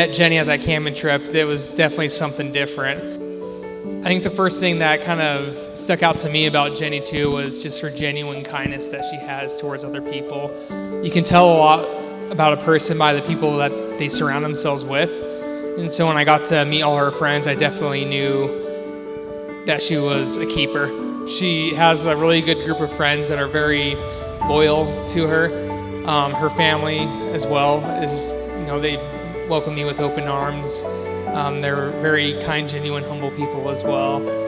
met Jenny at that camping trip, it was definitely something different. I think the first thing that kind of stuck out to me about Jenny too was just her genuine kindness that she has towards other people. You can tell a lot about a person by the people that they surround themselves with. And so when I got to meet all her friends, I definitely knew that she was a keeper. She has a really good group of friends that are very loyal to her. Her family as well is, they welcome me with open arms. They're very kind, genuine, humble people as well.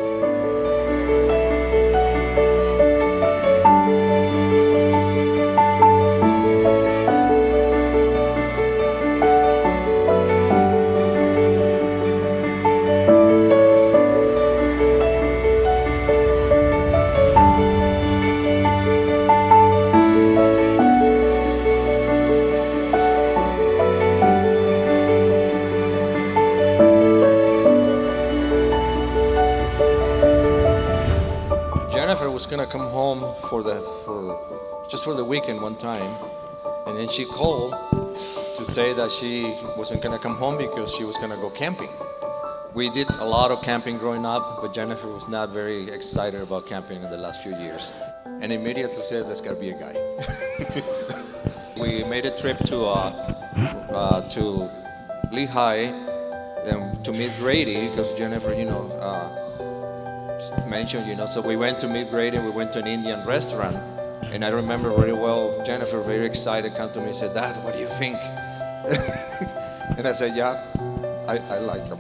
Was gonna come home for the weekend one time, and then she called to say that she wasn't gonna come home because she was gonna go camping. We did a lot of camping growing up, but Jennifer was not very excited about camping in the last few years, and immediately said, "There's gotta be a guy." We made a trip to Lehigh to meet Grady because Jennifer, mentioned, so we went to meet Grady. We went to an Indian restaurant, and I remember very well Jennifer, very excited, come to me and said, "Dad, what do you think?" And I said, "Yeah, I like him."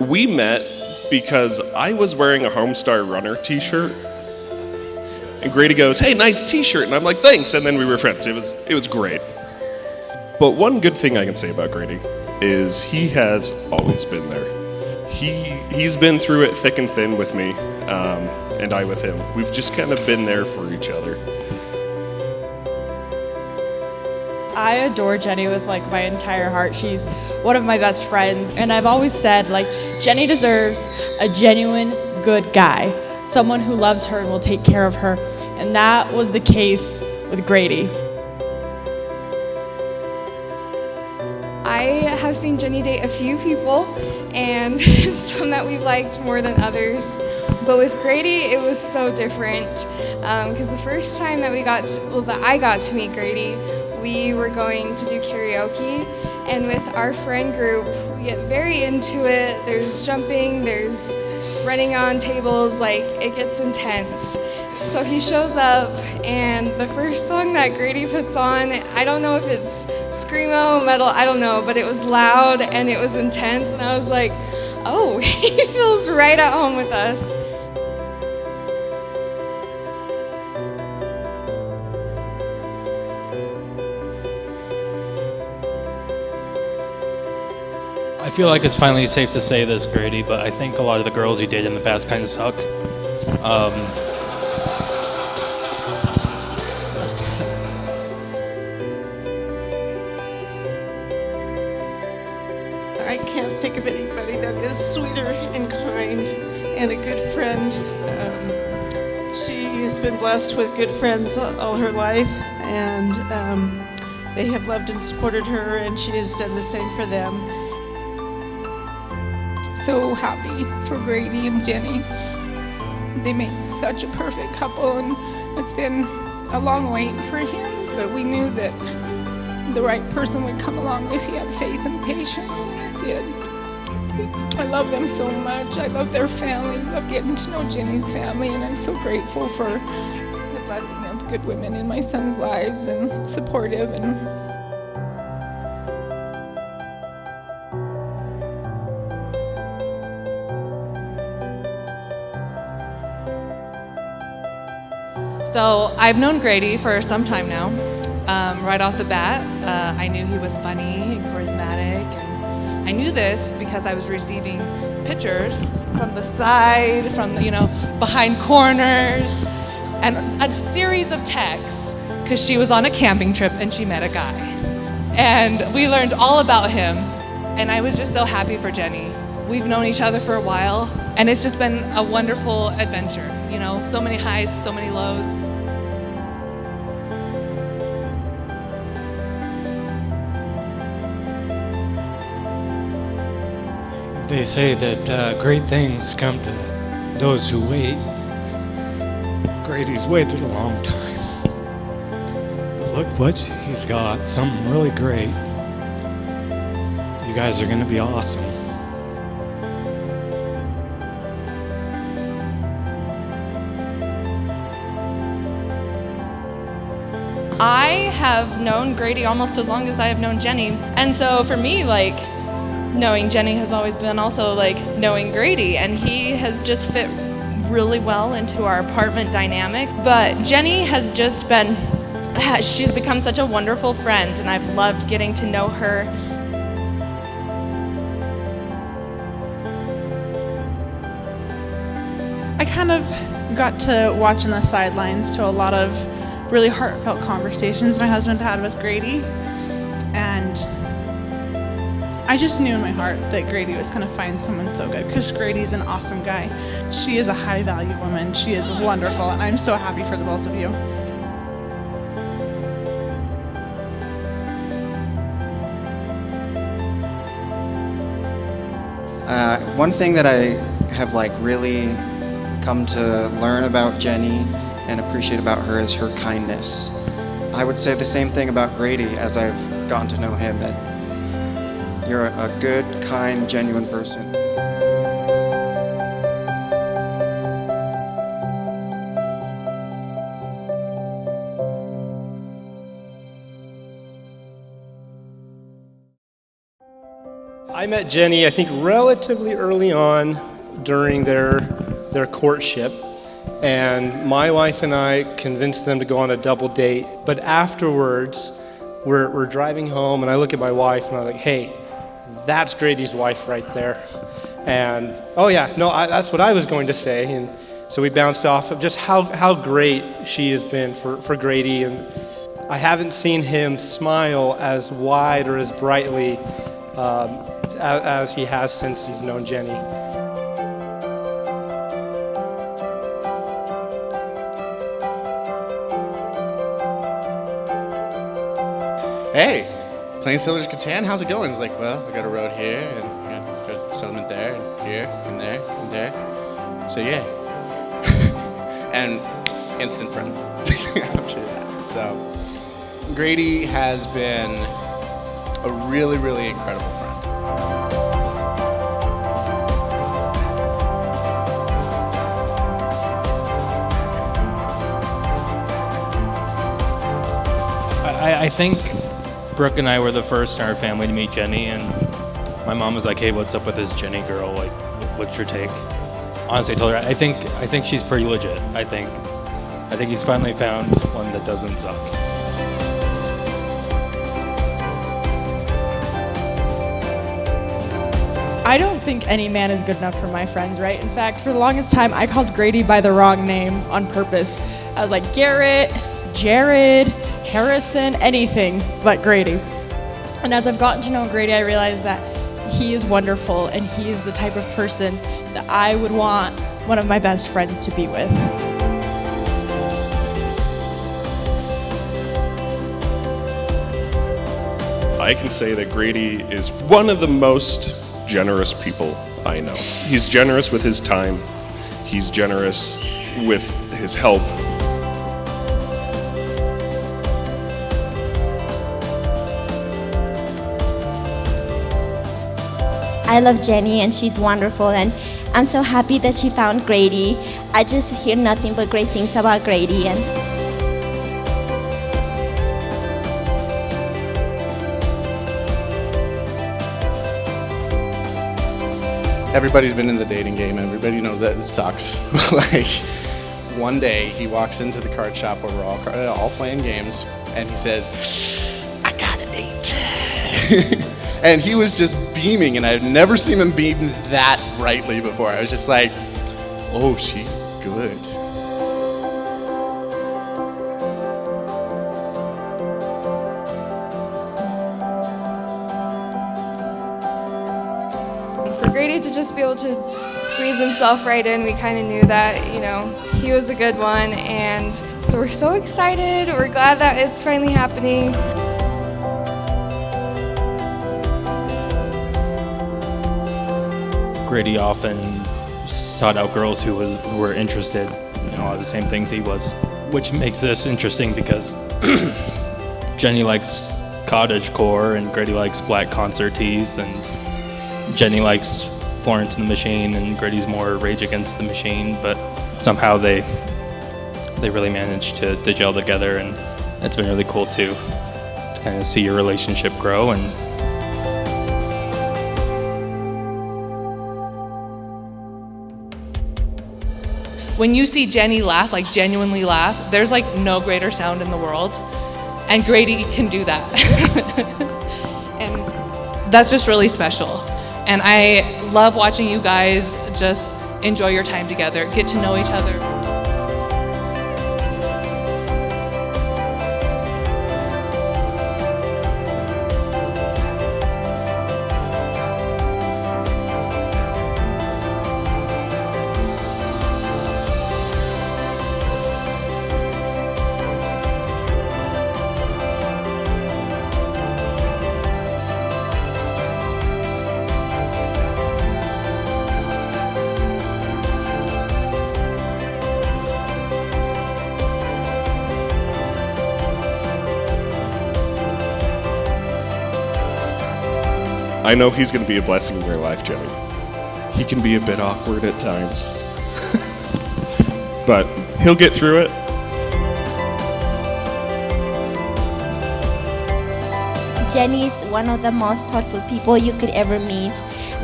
We met because I was wearing a Homestar Runner t-shirt, and Grady goes, "Hey, nice t-shirt," and I'm like, "Thanks," and then we were friends. It was great. But one good thing I can say about Grady is he has always been there. He's been through it thick and thin with me, and I with him. We've just kind of been there for each other. I adore Jenny with my entire heart. She's one of my best friends, and I've always said Jenny deserves a genuine good guy, someone who loves her and will take care of her, and that was the case with Grady. I have seen Jenny date a few people, and some that we've liked more than others. But with Grady, it was so different because the first time that I got to meet Grady, we were going to do karaoke, and with our friend group, we get very into it. There's jumping, there's running on tables, it gets intense. So he shows up, and the first song that Grady puts on, I don't know if it's screamo, metal, I don't know, but it was loud and it was intense, and I was like, oh, he feels right at home with us. I feel like it's finally safe to say this, Grady, but I think a lot of the girls you dated in the past kind of suck. I can't think of anybody that is sweeter and kind and a good friend. She has been blessed with good friends all her life, and they have loved and supported her, and she has done the same for them. So happy for Grady and Jenny. They make such a perfect couple, and it's been a long wait for him, but we knew that the right person would come along if he had faith and patience, and it did. I love them so much. I love their family. I love getting to know Jenny's family, and I'm so grateful for the blessing of good women in my son's lives and supportive. So I've known Grady for some time now. Right off the bat, I knew he was funny and charismatic, and I knew this because I was receiving pictures from the side, from behind corners, and a series of texts because she was on a camping trip and she met a guy. And we learned all about him, and I was just so happy for Jenny. We've known each other for a while, and it's just been a wonderful adventure. So many highs, so many lows. They say that great things come to those who wait. Grady's waited a long time. But look what he's got, something really great. You guys are gonna be awesome. I have known Grady almost as long as I have known Jenny. And so for me, like, knowing Jenny has always been also like knowing Grady, and he has just fit really well into our apartment dynamic. But Jenny has just been, she's become such a wonderful friend, and I've loved getting to know her. I kind of got to watch on the sidelines to a lot of really heartfelt conversations my husband had with Grady, and I just knew in my heart that Grady was going to find someone so good, because Grady's an awesome guy. She is a high-value woman. She is wonderful, and I'm so happy for the both of you. One thing that I have really come to learn about Jenny and appreciate about her is her kindness. I would say the same thing about Grady as I've gotten to know him, that you're a good, kind, genuine person. I met Jenny, I think, relatively early on during their courtship, and my wife and I convinced them to go on a double date. But afterwards, we're driving home, and I look at my wife, and I'm like, hey, that's Grady's wife right there. And, oh yeah, no, that's what I was going to say. And so we bounced off of just how great she has been for Grady. And I haven't seen him smile as wide or as brightly as he has since he's known Jenny. Hey, playing Sailor's Catan, how's it going? He's like, well, I got a road here, and I got a settlement there, and here, and there, and there. So yeah. And instant friends after that. So Grady has been a really, really incredible friend. I think Brooke and I were the first in our family to meet Jenny, and my mom was like, hey, what's up with this Jenny girl? Like, what's your take? Honestly, I told her, I think she's pretty legit. I think he's finally found one that doesn't suck. I don't think any man is good enough for my friends, right? In fact, for the longest time, I called Grady by the wrong name on purpose. I was like, Garrett, Jared, Harrison, anything but Grady. And as I've gotten to know Grady, I realized that he is wonderful, and he is the type of person that I would want one of my best friends to be with. I can say that Grady is one of the most generous people I know. He's generous with his time. He's generous with his help. I love Jenny, and she's wonderful, and I'm so happy that she found Grady. I just hear nothing but great things about Grady. And Everybody's been in the dating game. Everybody knows that it sucks. Like, one day he walks into the card shop where we're all playing games, and he says, I got a date. And he was just beaming, and I've never seen him beam that brightly before. I was just like, oh, she's good. For Grady to just be able to squeeze himself right in, we kind of knew that, he was a good one. And so we're so excited. We're glad that it's finally happening. Grady often sought out girls who were interested in a lot of the same things he was, which makes this interesting because Jenny likes cottagecore and Grady likes black concert tees, and Jenny likes Florence and the Machine and Grady's more Rage Against the Machine, but somehow they really managed to gel together, and it's been really cool to kind of see your relationship grow. And when you see Jenny laugh, like genuinely laugh, there's like no greater sound in the world. And Grady can do that. And that's just really special. And I love watching you guys just enjoy your time together, get to know each other. I know he's going to be a blessing in your life, Jenny. He can be a bit awkward at times, but he'll get through it. Jenny is one of the most thoughtful people you could ever meet.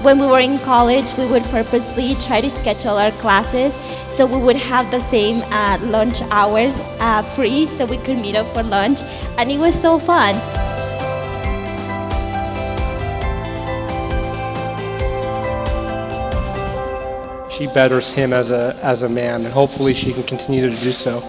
When we were in college, we would purposely try to schedule our classes so we would have the same lunch hour free so we could meet up for lunch, and it was so fun. She betters him as a man, and hopefully she can continue to do so.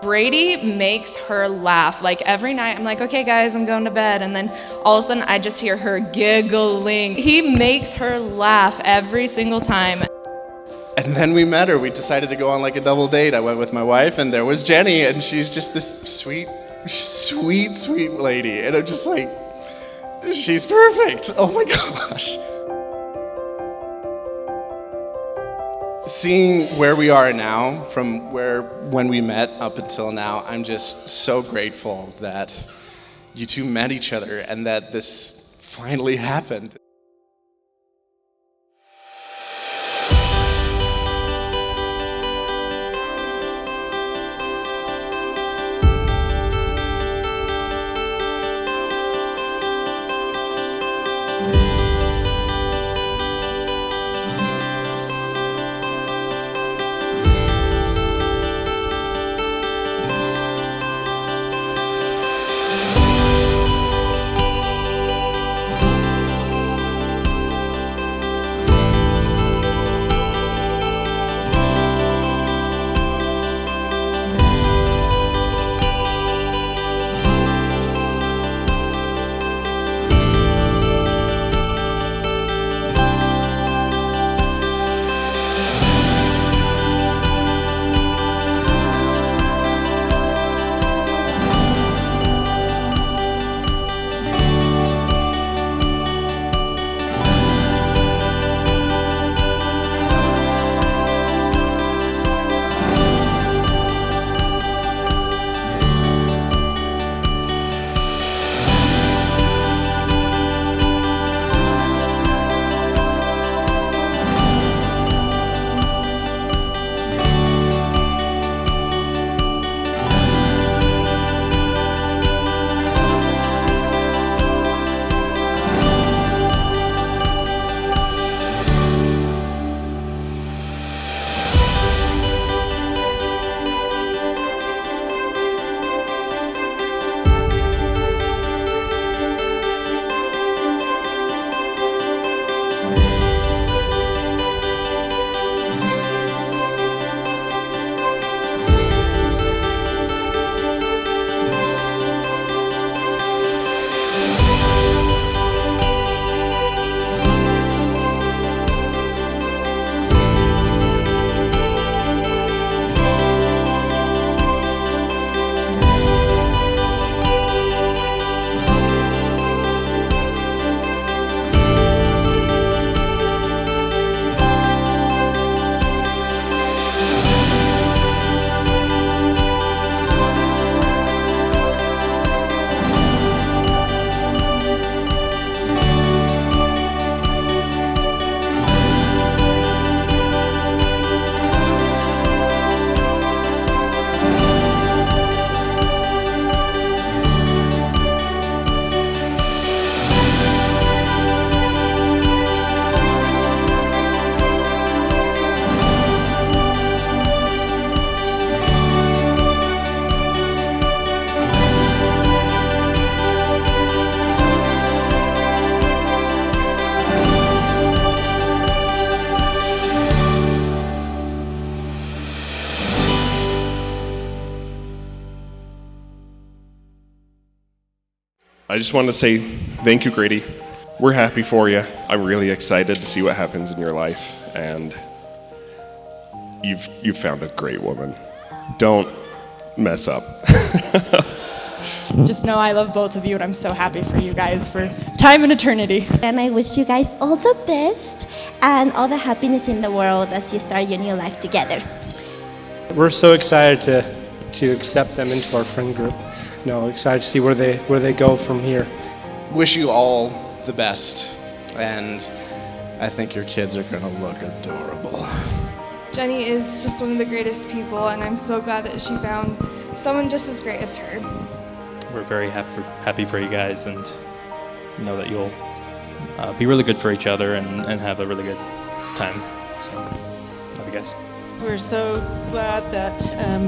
Grady makes her laugh. Like every night I'm like, okay guys, I'm going to bed. And then all of a sudden I just hear her giggling. He makes her laugh every single time. And then we met her. We decided to go on like a double date. I went with my wife, and there was Jenny, and she's just this sweet, sweet, sweet lady. And I'm just like, she's perfect. Oh my gosh. Seeing where we are now, from when we met up until now, I'm just so grateful that you two met each other and that this finally happened. I just wanted to say thank you, Grady. We're happy for you. I'm really excited to see what happens in your life, and you've found a great woman. Don't mess up. Just know I love both of you, and I'm so happy for you guys for time and eternity. And I wish you guys all the best and all the happiness in the world as you start your new life together. We're so excited to accept them into our friend group. Excited to see where they go from here. Wish you all the best, and I think your kids are gonna look adorable. Jenny is just one of the greatest people, and I'm so glad that she found someone just as great as her. We're very happy for you guys, and know that you'll be really good for each other and have a really good time. So, love you guys. We're so glad that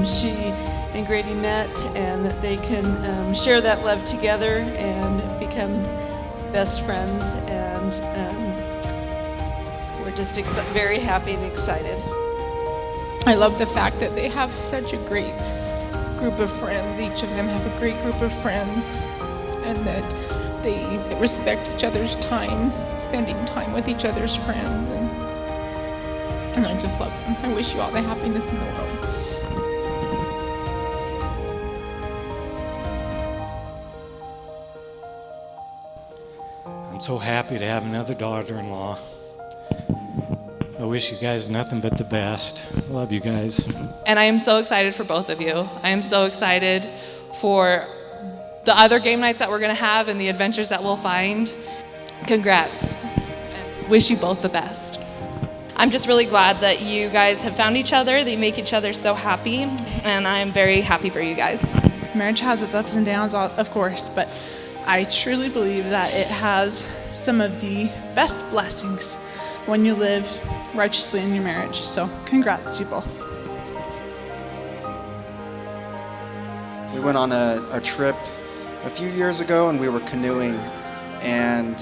she and Grady met and that they can share that love together and become best friends. And we're just very happy and excited. I love the fact that they have such a great group of friends. Each of them have a great group of friends, and that they respect each other's time, spending time with each other's friends, and I just love them. I wish you all the happiness in the world. I'm so happy to have another daughter-in-law. I wish you guys nothing but the best. Love you guys. And I am so excited for both of you. I am so excited for the other game nights that we're going to have and the adventures that we'll find. Congrats. And wish you both the best. I'm just really glad that you guys have found each other. They make each other so happy, and I'm very happy for you guys. Marriage has its ups and downs, of course, but I truly believe that it has some of the best blessings when you live righteously in your marriage. So congrats to you both. We went on a trip a few years ago, and we were canoeing, and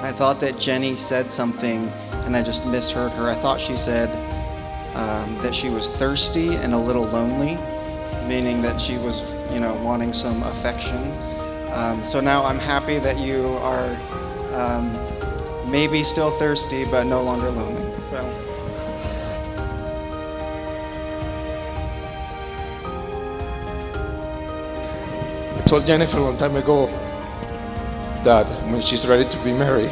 I thought that Jenny said something, and I just misheard her. I thought she said that she was thirsty and a little lonely, meaning that she was, wanting some affection. So now I'm happy that you are maybe still thirsty, but no longer lonely. So. I told Jennifer a long time ago that when she's ready to be married,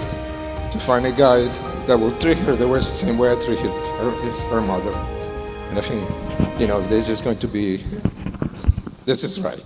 to find a guy that will treat her the same way I treated her mother. And I think, this is right.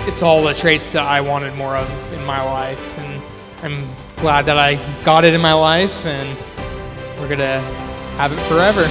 It's all the traits that I wanted more of in my life, and I'm glad that I got it in my life, and we're gonna have it forever.